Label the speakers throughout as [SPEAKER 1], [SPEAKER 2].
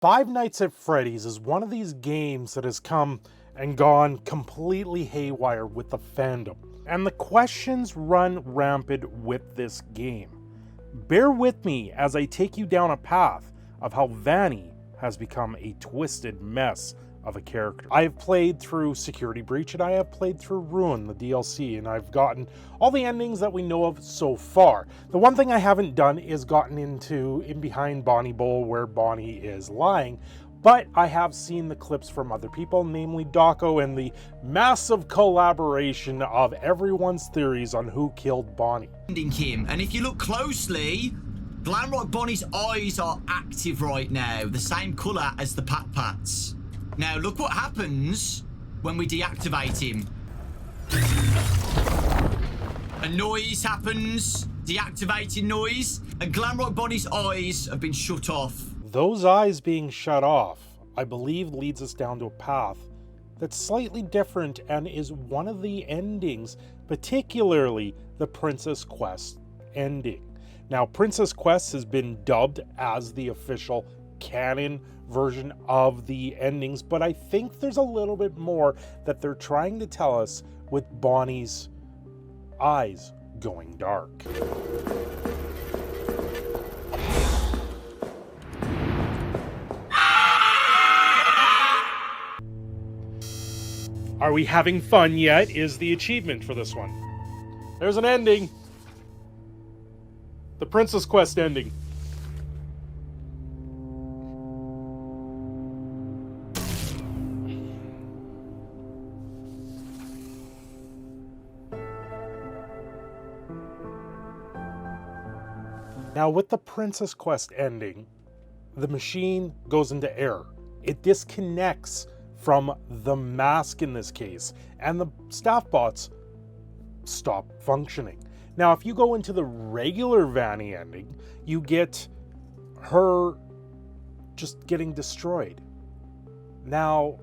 [SPEAKER 1] Five Nights at Freddy's is one of these games that has come and gone completely haywire with the fandom, and the questions run rampant with this game. Bear with me as I take you down a path of how Vanny has become a twisted mess of a character. I have played through Security Breach and I have played through Ruin, the DLC, and I've gotten all the endings that we know of so far. The one thing I haven't done is gotten into in behind Bonnie Bowl where Bonnie is lying, but I have seen the clips from other people, namely Dawko, and the massive collaboration of everyone's theories on who killed Bonnie.
[SPEAKER 2] Him, and if you look closely, Glamrock Bonnie's eyes are active right now, the same colour as the Pat Pats. Now look what happens when we deactivate him. A noise happens, deactivating noise, and Glamrock Bonnie's eyes have been shut off.
[SPEAKER 1] Those eyes being shut off, I believe, leads us down to a path that's slightly different and is one of the endings, particularly the Princess Quest ending. Now, Princess Quest has been dubbed as the official canon version of the endings, but I think there's a little bit more that they're trying to tell us with Bonnie's eyes going dark. Are we having fun yet? Is the achievement for this one. There's an ending. The Princess Quest ending. Now, with the Princess Quest ending, the machine goes into error. It disconnects from the mask in this case, and the staff bots stop functioning. Now, if you go into the regular Vanny ending, you get her just getting destroyed. Now,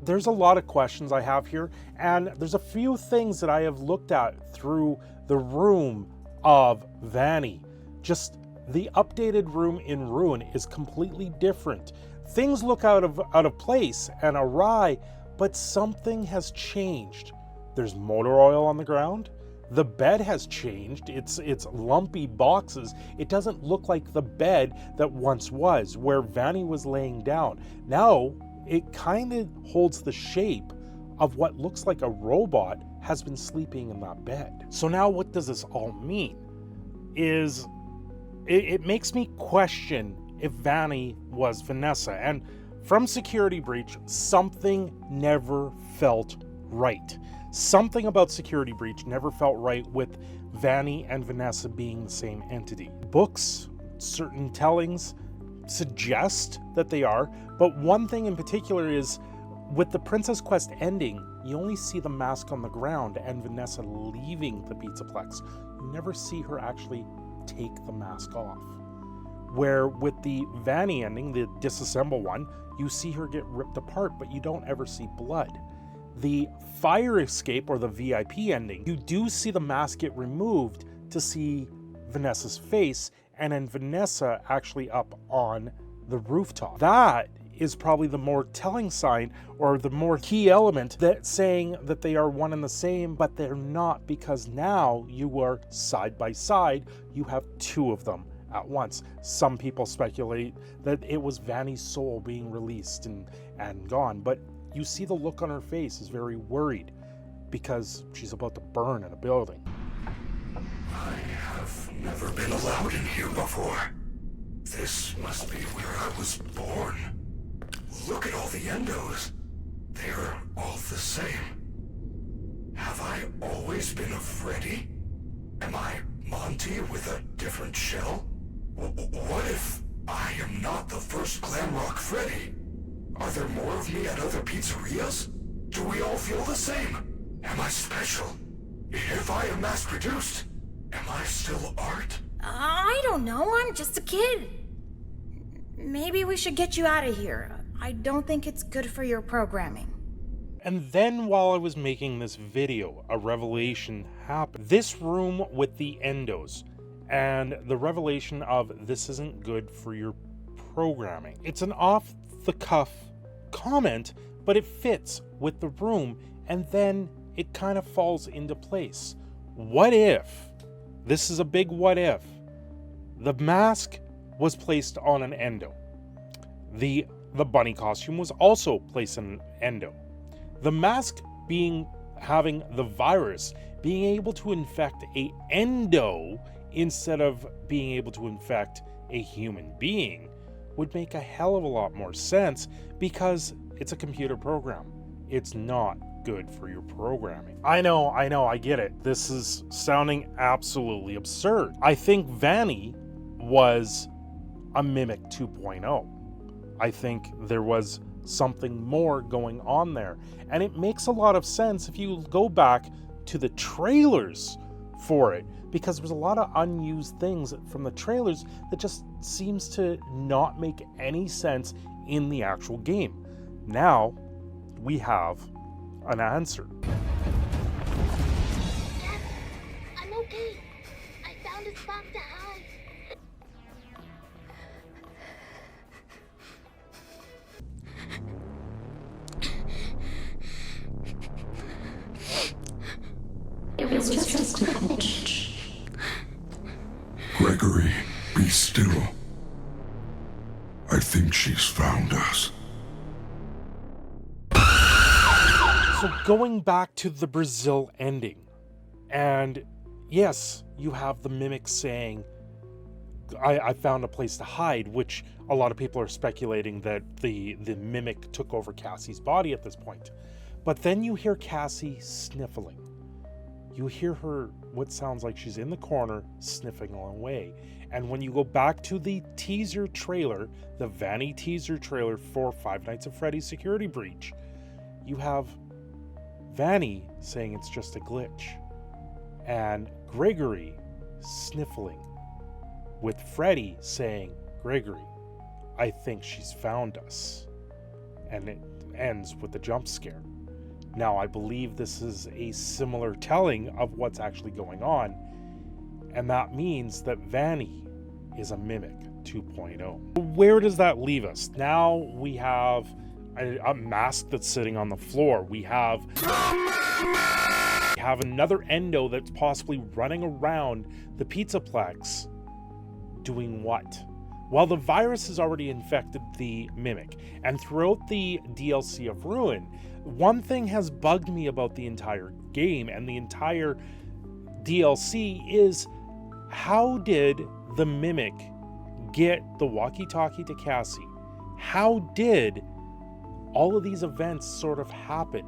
[SPEAKER 1] there's a lot of questions I have here, and there's a few things that I have looked at through the room of Vanny. Just the updated room in Ruin is completely different. Things look out of place and awry, but something has changed. There's motor oil on the ground. The bed has changed. It's lumpy boxes. It doesn't look like the bed that once was, where Vanny was laying down. Now, it kind of holds the shape of what looks like a robot has been sleeping in that bed. So now what does this all mean? It makes me question if Vanny was Vanessa, and from Security Breach, something never felt right. Something about Security Breach never felt right with Vanny and Vanessa being the same entity. Books, certain tellings suggest that they are, but one thing in particular is with the Princess Quest ending, you only see the mask on the ground and Vanessa leaving the Pizzaplex. You never see her actually take the mask off. Where with the Vanny ending, the disassemble one, you see her get ripped apart, but you don't ever see blood. The fire escape, or the VIP ending, you do see the mask get removed to see Vanessa's face, and then Vanessa actually up on the rooftop. That is probably the more telling sign, or the more key element, that saying that they are one and the same, but they're not, because now you are side by side. You have two of them at once. Some people speculate that it was Vanny's soul being released and gone, but you see the look on her face is very worried because she's about to burn in a building.
[SPEAKER 3] I have never been allowed in here before. This must be where I was born. Look at all the endos. They're all the same. Have I always been a Freddy? Am I Monty with a different shell? What if I am not the first Glamrock Freddy? Are there more of me at other pizzerias? Do we all feel the same? Am I special? If I am mass-produced, am I still art?
[SPEAKER 4] I don't know, I'm just a kid. Maybe we should get you out of here. I don't think it's good for your programming.
[SPEAKER 1] And then while I was making this video, a revelation happened. This room with the endos and the revelation of this isn't good for your programming. It's an off-the-cuff comment, but it fits with the room, and then it kind of falls into place. What if, this is a big what if, the mask was placed on an endo. The bunny costume was also placed in an endo. The mask having the virus being able to infect a endo instead of being able to infect a human being would make a hell of a lot more sense, because it's a computer program. It's not good for your programming. I know, I get it. This is sounding absolutely absurd. I think Vanny was a Mimic 2.0. I think there was something more going on there. And it makes a lot of sense if you go back to the trailers for it, because there's a lot of unused things from the trailers that just seems to not make any sense in the actual game. Now we have an answer.
[SPEAKER 5] Yes, I'm okay. I found a spot to hide.
[SPEAKER 6] It was just a glitch.
[SPEAKER 3] Gregory, be still. I think she's found us.
[SPEAKER 1] So going back to the Brazil ending, and yes, you have the Mimic saying, I found a place to hide, which a lot of people are speculating that the Mimic took over Cassie's body at this point. But then you hear Cassie sniffling. You hear her, what sounds like she's in the corner, sniffing away. And when you go back to the teaser trailer, the Vanny teaser trailer for Five Nights at Freddy's Security Breach, you have Vanny saying it's just a glitch, and Gregory sniffling, with Freddy saying, Gregory, I think she's found us. And it ends with the jump scare. Now, I believe this is a similar telling of what's actually going on, and that means that Vanny is a Mimic 2.0. Where does that leave us? Now we have a mask that's sitting on the floor. We have another endo that's possibly running around the Pizzaplex doing what? Well, the virus has already infected the Mimic, and throughout the DLC of Ruin, one thing has bugged me about the entire game and the entire DLC is, how did the Mimic get the walkie-talkie to Cassie? How did all of these events sort of happen?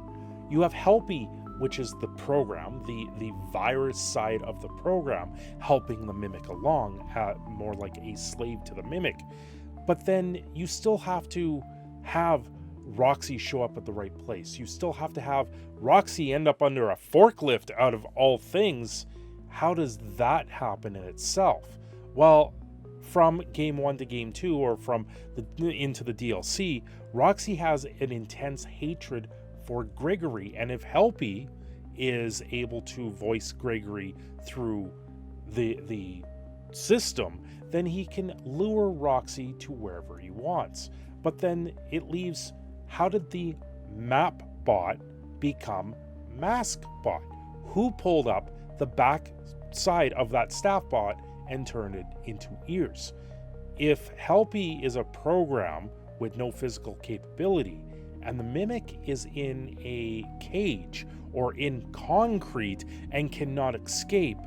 [SPEAKER 1] You have Helpy, which is the program, the virus side of the program, helping the Mimic along, more like a slave to the Mimic. But then you still have to have Roxy show up at the right place. You still have to have Roxy end up under a forklift out of all things. How does that happen in itself? Well, from game 1 to game 2, or from into the DLC, Roxy has an intense hatred for Gregory, and if Helpy is able to voice Gregory through the system, then he can lure Roxy to wherever he wants. But then it leaves, how did the map bot become mask bot? Who pulled up the back side of that staff bot and turned it into ears? If Helpy is a program with no physical capability, and the Mimic is in a cage or in concrete and cannot escape,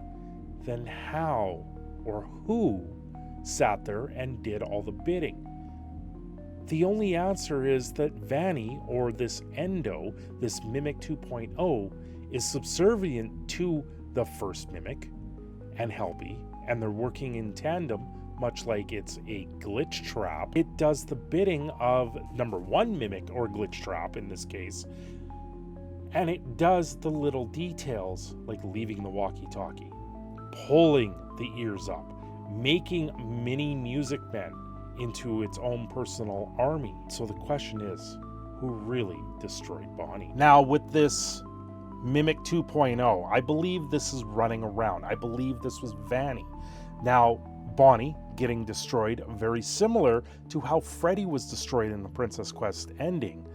[SPEAKER 1] then how or who sat there and did all the bidding? The only answer is that Vanny, or this endo, this Mimic 2.0, is subservient to the first Mimic and Helpy, and they're working in tandem, much like it's a glitch trap. It does the bidding of number 1 Mimic, or glitch trap in this case, and it does the little details like leaving the walkie-talkie, pulling the ears up, making mini music men into its own personal army. So the question is, who really destroyed Bonnie? Now with this Mimic 2.0, I believe this is running around. I believe this was Vanny. Now, Bonnie getting destroyed, very similar to how Freddy was destroyed in the Princess Quest ending,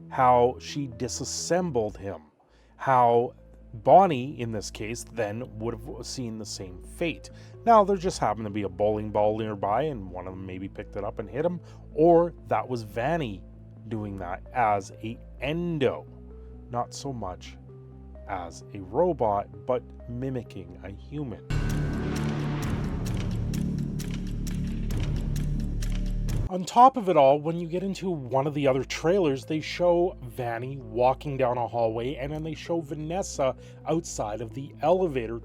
[SPEAKER 1] how she disassembled him, how Bonnie, in this case, then would have seen the same fate. Now, there just happened to be a bowling ball nearby, and one of them maybe picked it up and hit him, or that was Vanny doing that as a endo, not so much as a robot, but mimicking a human. On top of it all, when you get into one of the other trailers, they show Vanny walking down a hallway, and then they show Vanessa outside of the elevator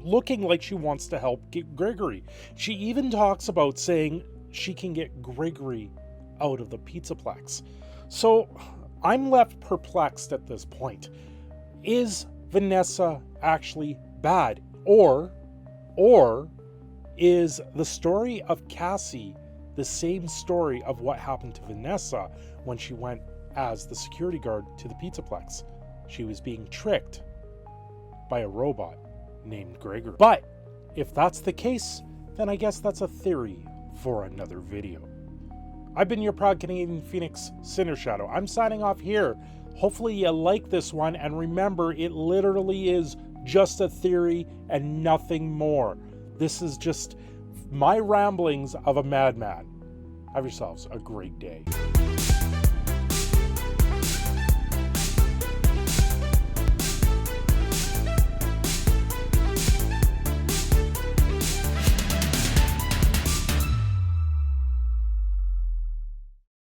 [SPEAKER 1] looking like she wants to help get Gregory. She even talks about saying she can get Gregory out of the Pizzaplex. So I'm left perplexed at this point. Is Vanessa actually bad? Or is the story of Cassie the same story of what happened to Vanessa when she went as the security guard to the Pizzaplex? She was being tricked by a robot named Gregory. But if that's the case, then I guess that's a theory for another video. I've been your proud Canadian Phoenix, Cinder Shadow. I'm signing off here. Hopefully you like this one, and remember, it literally is just a theory and nothing more. This is just my ramblings of a madman. Have yourselves a great day.